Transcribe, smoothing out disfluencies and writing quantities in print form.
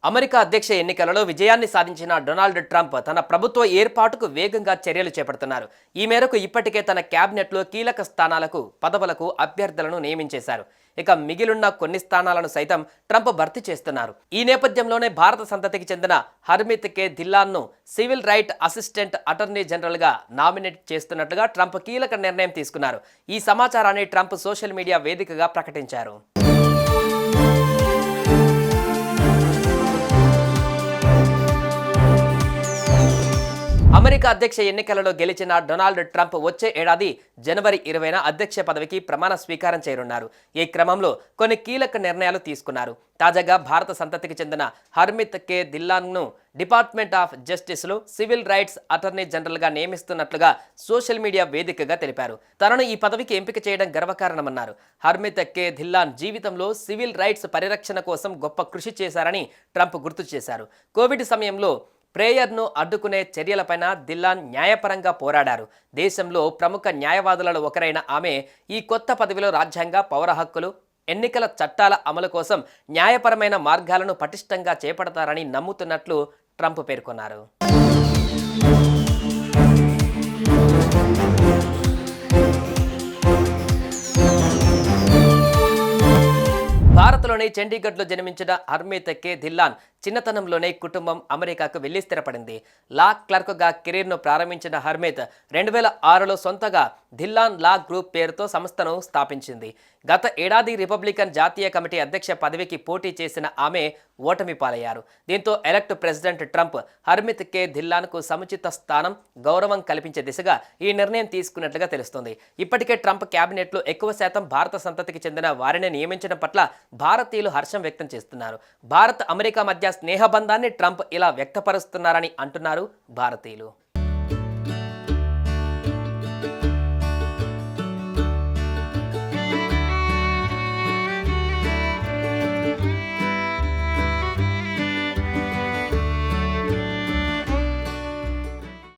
America అధ్యక్ష ఎన్నికలలో విజయాన్ని సాధించిన డొనాల్డ్ ట్రంప్ తన ప్రభుత్వ ఏర్పాటుకు వేగంగా చర్యలు చేపడుతున్నారు. ఈ మేరకు ఇప్పటికే తన క్యాబినెట్లో కీలక స్థానాలకు పదవులకు అభ్యర్థులను నియమించేశారు. ఇక మిగిలిన్న కొన్ని స్థానాలను సైతం ట్రంప్ భర్తీ చేస్తున్నారు. ఈ నేపథ్యంలోనే భారత సంతతికి చెందిన Harmeet K ధిల్లాన్ను civil right assistant attorney జనరల్గా నామినేట్ చేస్తున్నట్లుగా ట్రంప్ కీలక నిర్ణయం తీసుకున్నారు. ఈ సమాచారాన్ని ట్రంప్ సోషల్ మీడియా వేదికగా ప్రకటించారు. అమెరికా అధ్యక్ష ఎన్నికలలో గెలిచిన డొనాల్డ్ ట్రంప్ వచ్చే ఏడాది జనవరి 20న అధ్యక్ష పదవికి ప్రమాణ స్వీకారం చేయనున్నారు. ఈ క్రమంలో కొన్ని కీలక నిర్ణయాలు తీసుకున్నారు. తాజాగా భారత సంతతికి చెందిన హర్మిత్ కే ధిల్లాన్ను డిపార్ట్మెంట్ ఆఫ్ జస్టిస్లో సివిల్ రైట్స్ అటార్నీ జనరల్గా నియమిస్తున్నట్లుగా సోషల్ మీడియా వేదికగా తెలిపారు. తనను ఈ పదవికి ఎంపిక చేయడం గర్వకారణమన్నారు. హర్మిత్ కే ధిల్లాన్ జీవితంలో సివిల్ రైట్స్ పరిరక్షణ కోసం గొప్ప కృషి చేశారని ట్రంప్ గుర్తు చేశారు. కోవిడ్ సమయంలో ప్రేయర్ను అడ్డుకునే చర్యలపైన ధిల్లాన్ న్యాయపరంగా పోరాడారు. దేశంలో ప్రముఖ న్యాయవాదులలో ఒకరైన ఆమె ఈ కొత్త పదవిలో రాజ్యాంగ, పౌర హక్కులు, ఎన్నికల చట్టాల అమలు కోసం న్యాయపరమైన మార్గాలను పటిష్టంగా చేపడతారని నమ్ముతున్నట్లు ట్రంప్ పేర్కొన్నారు. భారత్లోని చండీగఢ్లో జన్మించిన హర్మిత్ కే ధిల్లాన్ చిన్నతనంలోనే కుటుంబం అమెరికాకు వెళ్లి స్థిరపడింది. లా క్లర్క్గా కెరీర్ను ప్రారంభించిన హర్మిత్ 2006లో సొంతగా ధిల్లాన్ లా గ్రూప్ పేరుతో సంస్థను స్థాపించింది. గత ఏడాది రిపబ్లికన్ జాతీయ కమిటీ అధ్యక్ష పదవికి పోటీ చేసిన ఆమె ఓటమి పాలయ్యారు. దీంతో ఎలక్ట్ ప్రెసిడెంట్ ట్రంప్ హర్మిత్ కే ధిల్లాన్కు సముచిత స్థానం, గౌరవం కల్పించే దిశగా ఈ నిర్ణయం తీసుకున్నట్లుగా తెలుస్తోంది. ఇప్పటికే ట్రంప్ క్యాబినెట్లో ఎక్కువ శాతం భారత సంతతికి చెందిన వారిని నియమించడం పట్ల భారతీయులు హర్షం వ్యక్తం చేస్తున్నారు. భారత్, అమెరికా మధ్య స్నేహబంధాన్ని ట్రంప్ ఇలా వ్యక్తపరుస్తున్నారని అంటున్నారు భారతీయులు.